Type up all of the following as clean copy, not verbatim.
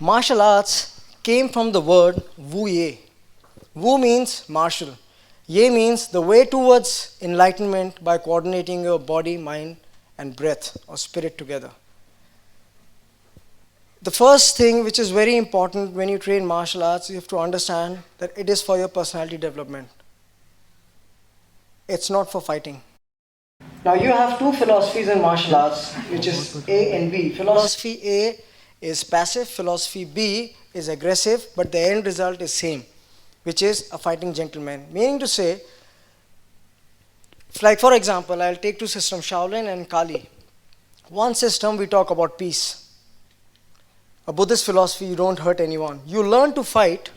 Martial arts came from the word Wu Ye. Wu means martial. Ye means the way towards enlightenment by coordinating your body, mind, and breath or spirit together. The first thing which is very important when you train martial arts, you have to understand that it is for your personality development. It's not for fighting. Now you have two philosophies in martial arts, which is A and B. Philosophy A is passive, philosophy B is aggressive, but the end result is same, which is a fighting gentleman. Meaning to say, like for example, I'll take two systems, Shaolin and Kali. One system we talk about peace. A Buddhist philosophy, you don't hurt anyone. You learn to fight,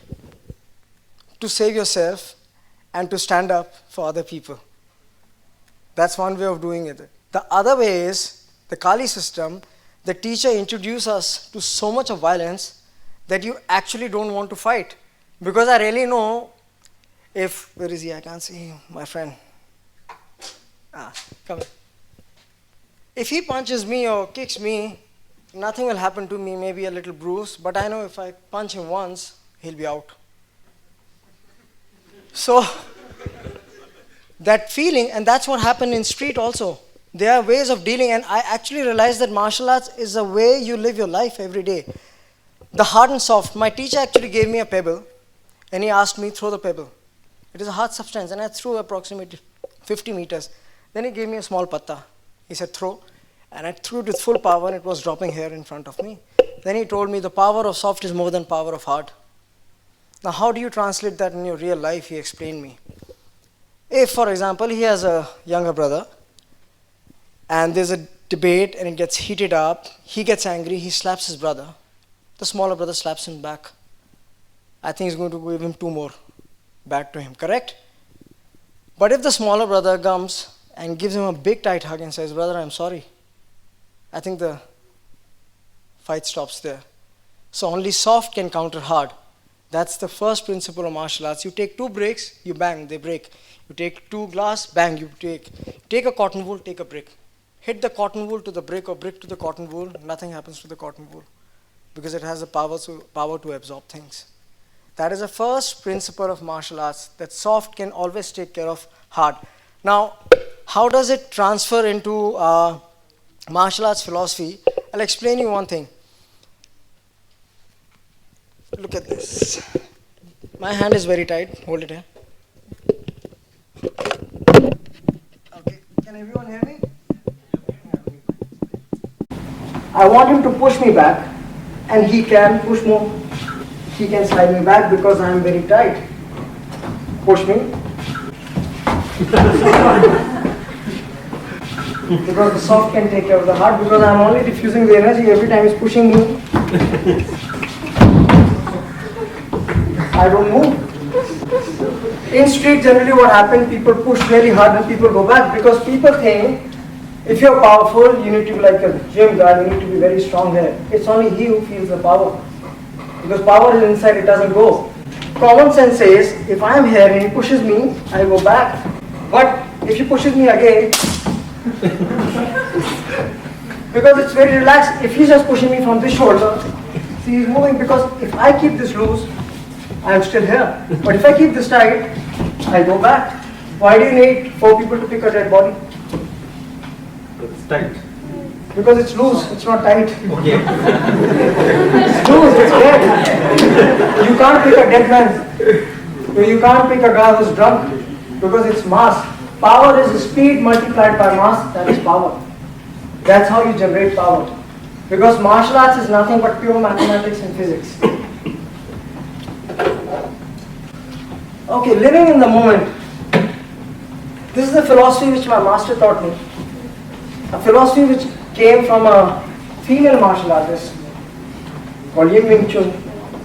to save yourself, and to stand up for other people. That's one way of doing it. The other way is, the Kali system, the teacher introduces us to so much of violence that you actually don't want to fight. Because I really know if, where is he? I can't see him, my friend. Come here. If he punches me or kicks me, nothing will happen to me, maybe a little bruise, but I know if I punch him once, he'll be out. So, that feeling, and that's what happened in street also. There are ways of dealing, and I actually realized that martial arts is a way you live your life every day. The hard and soft. My teacher actually gave me a pebble, and he asked me, throw the pebble. It is a hard substance, and I threw approximately 50 meters. Then he gave me a small patta. He said, throw. And I threw it with full power, and it was dropping here in front of me. Then he told me the power of soft is more than power of hard. Now, how do you translate that in your real life? He explained me. If, for example, he has a younger brother, and there's a debate, and it gets heated up, he gets angry, he slaps his brother. The smaller brother slaps him back. I think he's going to give him 2 more back to him, correct? But if the smaller brother comes and gives him a big tight hug and says, brother, I'm sorry, I think the fight stops there. So only soft can counter hard. That's the first principle of martial arts. You take 2 bricks, you bang, they break. You take 2 glass, bang, you take a cotton wool, take a brick. Hit the cotton wool to the brick or brick to the cotton wool, nothing happens to the cotton wool because it has the power to absorb things. That is the first principle of martial arts, that soft can always take care of hard. Now, how does it transfer into martial arts philosophy? I'll explain you one thing. Look at this. My hand is very tight. Hold it here. Okay, can everyone hear me? I want him to push me back, and he can push more. He can slide me back because I am very tight. Push me. Because the soft can take care of the hard, because I am only diffusing the energy every time he's pushing me. I don't move. In street, generally what happens, people push very hard and people go back because people think if you're powerful, you need to be like a gym guy, you need to be very strong here. It's only he who feels the power. Because power is inside, it doesn't go. Common sense says, if I am here and he pushes me, I go back. But if he pushes me again, because it's very relaxed, if he's just pushing me from this shoulder, see he's moving, because if I keep this loose, I am still here. But if I keep this tight, I go back. Why do you need 4 people to pick a dead body? It's tight. Because it's loose, it's not tight. Okay. It's loose, it's dead. You can't pick a dead man. You can't pick a guy who's drunk because it's mass. Power is speed multiplied by mass, that is power. That's how you generate power. Because martial arts is nothing but pure mathematics and physics. Okay, living in the moment. This is a philosophy which my master taught me. A philosophy which came from a female martial artist called Yin Wing Chun,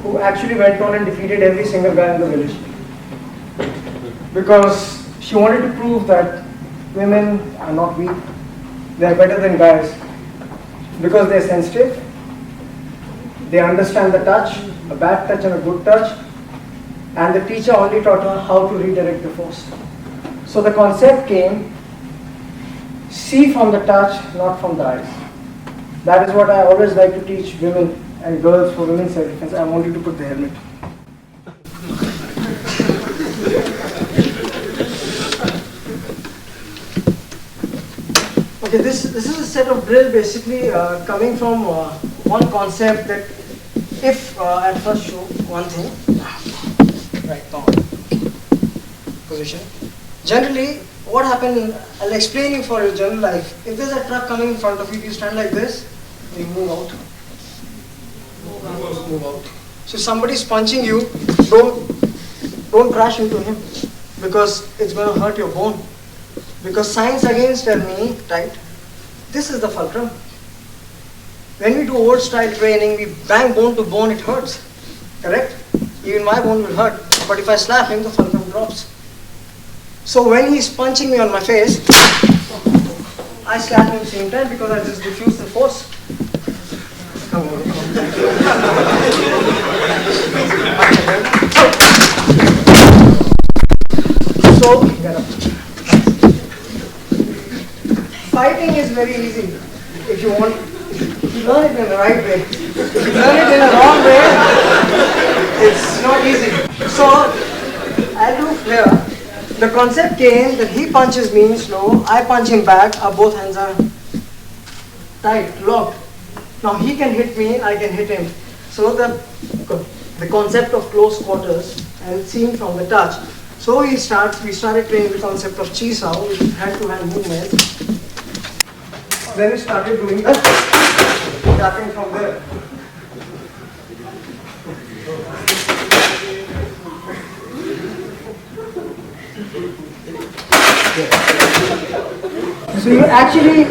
who actually went on and defeated every single guy in the village. Because she wanted to prove that women are not weak, they are better than guys. Because they are sensitive, they understand the touch, a bad touch and a good touch, and the teacher only taught her how to redirect the force. So the concept came, see from the touch, not from the eyes. That is what I always like to teach women and girls for women's self-defense, I want you to put the helmet. Okay, this is a set of drill basically coming from one concept that if at first show one thing, right now, position. Generally, what happened, I'll explain you for your general life. If there's a truck coming in front of you, you stand like this, and you move out. Move out. So if somebody's punching you, don't crash into him, because it's going to hurt your bone. Because science again tell me, right, this is the fulcrum. When we do old style training, we bang bone to bone, it hurts, correct? Even my bone will hurt, but if I slap him, the fulcrum drops. So when he's punching me on my face, I slap him at the same time because I just diffuse the force. Come on. So, get up. Fighting is very easy if you want. If you learn it in the right way. If you learn it in the wrong way, it's not easy. So, I'll do here. The concept came that he punches me slow, I punch him back, our both hands are tight, locked. Now he can hit me, I can hit him. So the concept of close quarters and seen from the touch. So we started training the concept of chi sao, which is hand-to-hand movement. Then we started doing the tapping from there. So you actually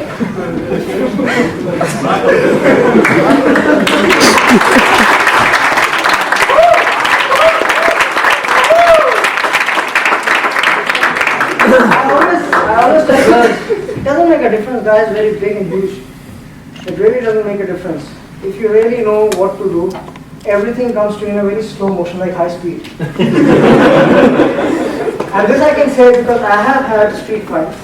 I always tell guys, it doesn't make a difference, guys, very big and huge. It really doesn't make a difference. If you really know what to do, everything comes to you in a very slow motion, like high speed. And this I can say because I have had street fights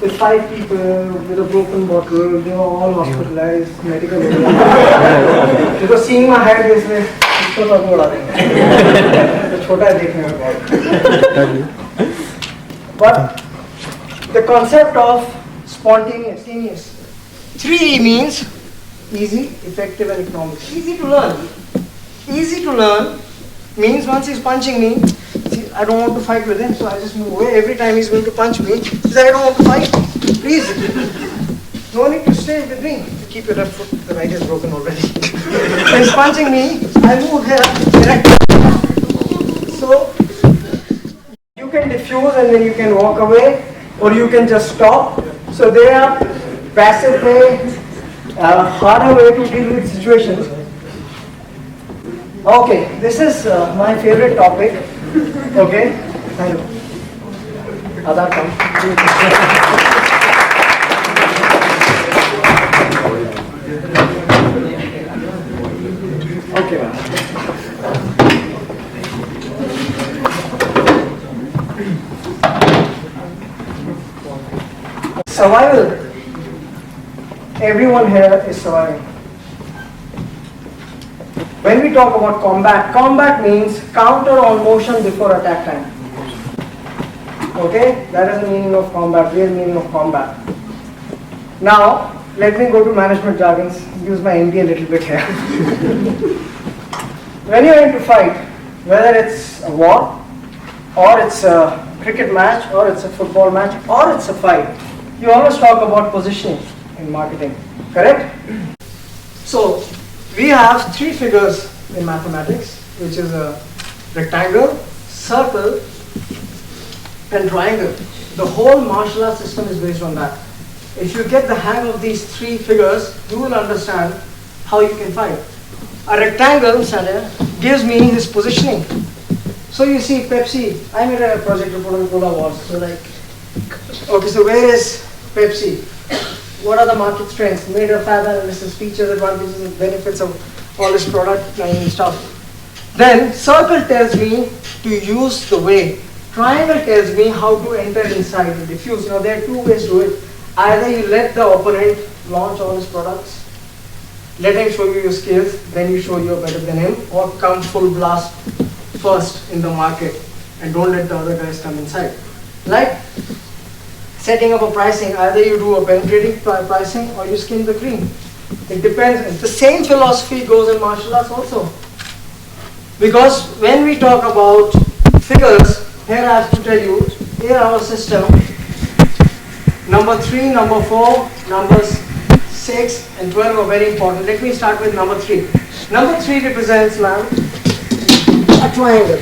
with 5 people with a broken bottle, they were all hospitalized, medical. Because seeing my head is like, इसको तो उड़ा देंगे, तो छोटा है देखने में बहुत. But the concept of spontaneous. 3E means easy, effective, and economic. Easy to learn. Easy to learn means once he's punching me, see, I don't want to fight with him, so I just move away. Every time he's going to punch me, he says, I don't want to fight. Please, no need to stay with me. Keep your left foot, the right is broken already. So he's punching me, I move here, direct. So you can diffuse and then you can walk away, or you can just stop. So there are passive way, harder way to deal with situations. Okay, this is my favorite topic. Okay, thank you. Adar come. Okay, ma'am. Survival. Everyone here is surviving. When we talk about combat means counter on motion before attack time. Okay, that is the meaning of combat, real meaning of combat. Now, let me go to management jargons, use my MBA a little bit here. When you're into fight, whether it's a war, or it's a cricket match, or it's a football match, or it's a fight, you always talk about positioning in marketing, correct? So, we have 3 figures in mathematics, which is a rectangle, circle, and triangle. The whole martial arts system is based on that. If you get the hang of these 3 figures, you will understand how you can fight. A rectangle, gives me his positioning. So you see Pepsi, I made a project report on Cola Wars. So like, okay, so where is Pepsi? What are the market strengths? Made a fab analysis, features, advantages, and benefits of all this product line and stuff. Then circle tells me to use the way. Triangle tells me how to enter inside and diffuse. Now there are 2 ways to it. Either you let the opponent launch all his products, let him show you your skills, then you show you're better than him, or come full blast first in the market and don't let the other guys come inside. Like setting up a pricing, either you do a penetrating pricing or you skim the cream. It depends. The same philosophy goes in martial arts also. Because when we talk about figures, here I have to tell you, in our system, number 3, number 4, numbers 6 and 12 are very important. Let me start with number 3. Number 3 represents, ma'am, a triangle.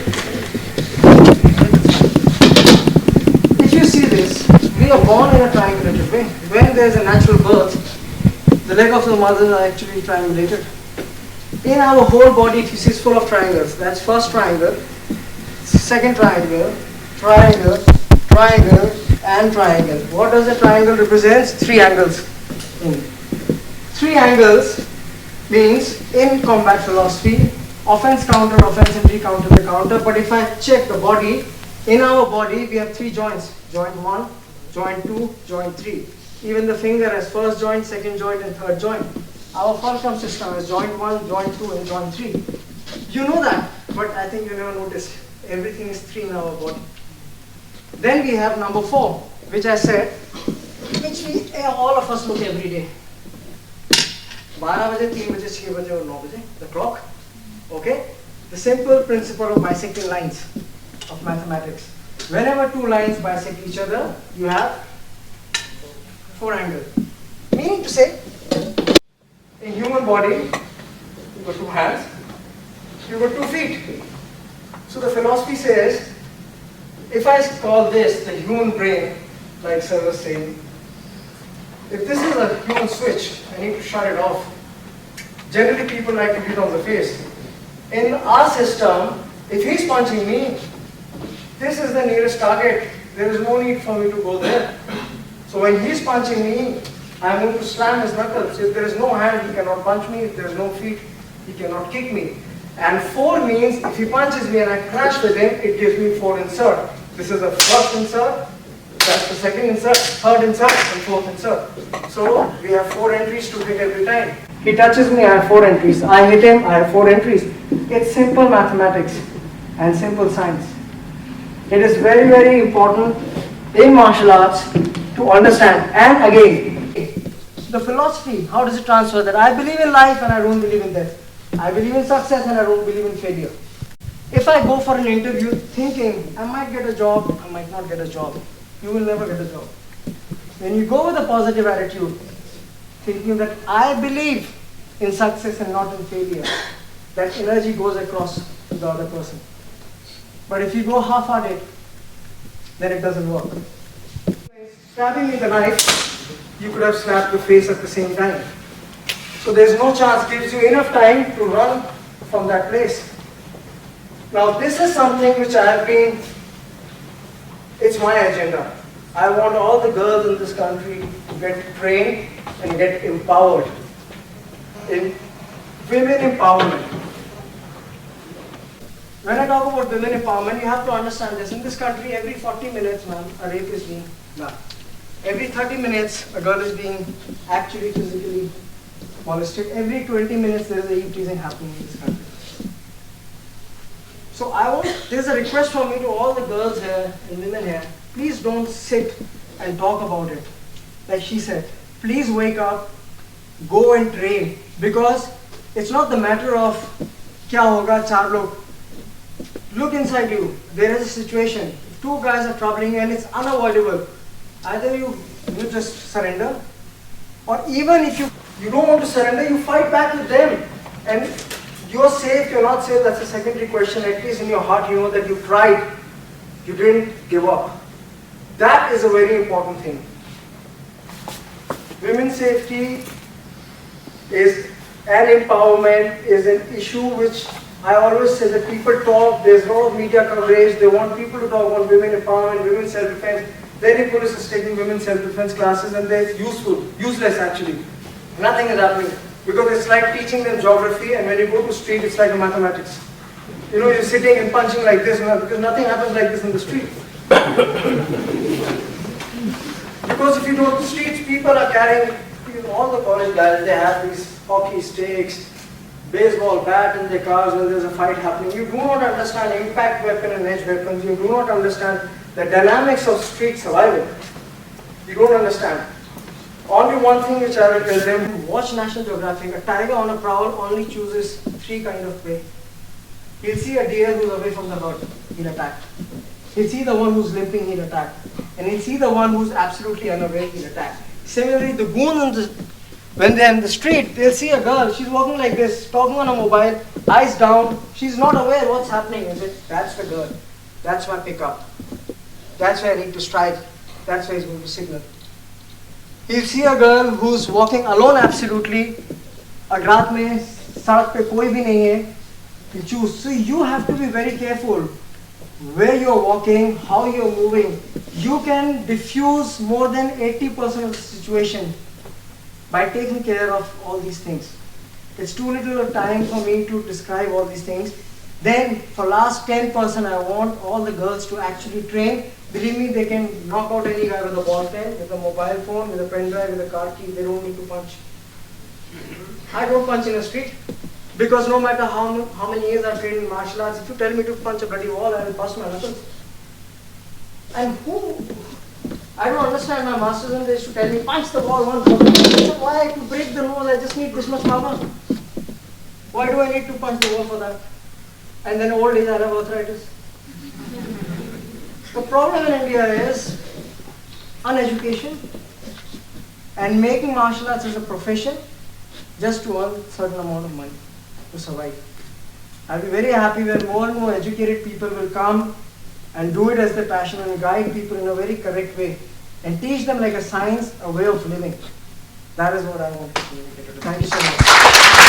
If you see this, we are born in a triangulated way. When there is a natural birth, the leg of the mother are actually triangulated. In our whole body, if you see, it's full of triangles. That's first triangle, second triangle, triangle, triangle, and triangle. What does a triangle represent? 3 angles. 3 angles means in combat philosophy, offense counter, offense and recounter the counter. But if I check the body, in our body we have 3 joints. Joint 1, joint 2, joint 3. Even the finger has first joint, second joint and third joint. Our fulcrum system is joint 1, joint 2 and joint 3. You know that, but I think you never noticed. Everything is 3 in our body. Then we have number 4, which I said, which all of us look every day. 12 baje, 3 baje, 6 baje or 9 baje, the clock. Okay? The simple principle of bisecting lines of mathematics. Whenever 2 lines bisect each other, you have 4 angles. Meaning to say, in human body, you've got 2 hands, you've got 2 feet. So the philosophy says, if I call this the human brain, like sir was saying, if this is a human switch, I need to shut it off. Generally people like to hit on the face. In our system, if he's punching me, this is the nearest target. There is no need for me to go there. So when he's punching me, I'm going to slam his knuckles. If there is no hand, he cannot punch me. If there is no feet, he cannot kick me. And 4 means if he punches me and I crash with him, it gives me 4 insert. This is the first insert, that's the second insert, third insert, and fourth insert. So we have 4 entries to hit every time. He touches me, I have 4 entries. I hit him, I have 4 entries. It's simple mathematics and simple science. It is very, very important in martial arts to understand. And again, the philosophy, how does it transfer that I believe in life and I don't believe in death. I believe in success and I don't believe in failure. If I go for an interview thinking I might get a job, I might not get a job, you will never get a job. When you go with a positive attitude, thinking that I believe in success and not in failure, that energy goes across to the other person. But if you go half-hearted, then it doesn't work. Stabbing me the knife, you could have slapped your face at the same time. So there's no chance, gives you enough time to run from that place. Now this is something which I have been, it's my agenda. I want all the girls in this country to get trained and get empowered. In women empowerment. When I talk about women empowerment, you have to understand this. In this country, every 40 minutes, ma'am, a rape is being done. Every 30 minutes, a girl is being actually physically molested. Every 20 minutes, there is a eve-teasing happening in this country. So there's a request from me to all the girls here and women here, please don't sit and talk about it. Like she said, please wake up, go and train. Because it's not the matter of kya hoga, 4 log. Look inside you, there is a situation, 2 guys are troubling and it's unavoidable. Either you just surrender, or even if you don't want to surrender, you fight back with them. And you're safe, you're not safe, that's a secondary question. At least in your heart you know that you tried, you didn't give up. That is a very important thing. Women's safety is and empowerment is an issue which I always say that people talk, there's a lot of media coverage, they want people to talk about women empowerment, women's self-defense. Then police is taking women's self-defense classes and they're useless actually. Nothing is happening. Because it's like teaching them geography and when you go to street, it's like a mathematics. You know, you're sitting and punching like this because nothing happens like this in the street. Because if you go to the streets, people are carrying, all the college guys, they have these hockey sticks, baseball bat in their cars when there's a fight happening. You do not understand impact weapon and edge weapons. You do not understand the dynamics of street survival. You don't understand. Only one thing which I will tell them, watch National Geographic. A tiger on a prowl only chooses 3 kinds of prey. He'll see a deer who's away from the herd, he'll attack. He'll see the one who's limping, he'll attack. And he'll see the one who's absolutely unaware, he'll attack. Similarly, the goons, when they're in the street, they'll see a girl, she's walking like this, talking on a mobile, eyes down, she's not aware what's happening. Is it? That's the girl. That's my pickup. That's where I need to strike. That's where he's going to signal. He'll see a girl who's walking alone absolutely, और रात में सड़क पे कोई भी नहीं है, you choose. So you have to be very careful where you're walking, how you're moving. You can diffuse more than 80% of the situation by taking care of all these things. It's too little of time for me to describe all these things. Then for last 10%, I want all the girls to actually train. Believe me, they can knock out any guy with a ball pen, with a mobile phone, with a pen drive, with a car key. They don't need to punch. I don't punch in the street because no matter how many years I've trained in martial arts, if you tell me to punch a bloody wall, I will bust my knuckles. And I don't understand. My masters in this to tell me punch the wall once. Why to break the nose? I just need this much power. Why do I need to punch the wall for that? And then old age I have arthritis. The problem in India is uneducation and making martial arts as a profession just to earn a certain amount of money to survive. I'll be very happy when more and more educated people will come and do it as their passion and guide people in a very correct way and teach them like a science, a way of living. That is what I want to communicate. Thank you so much.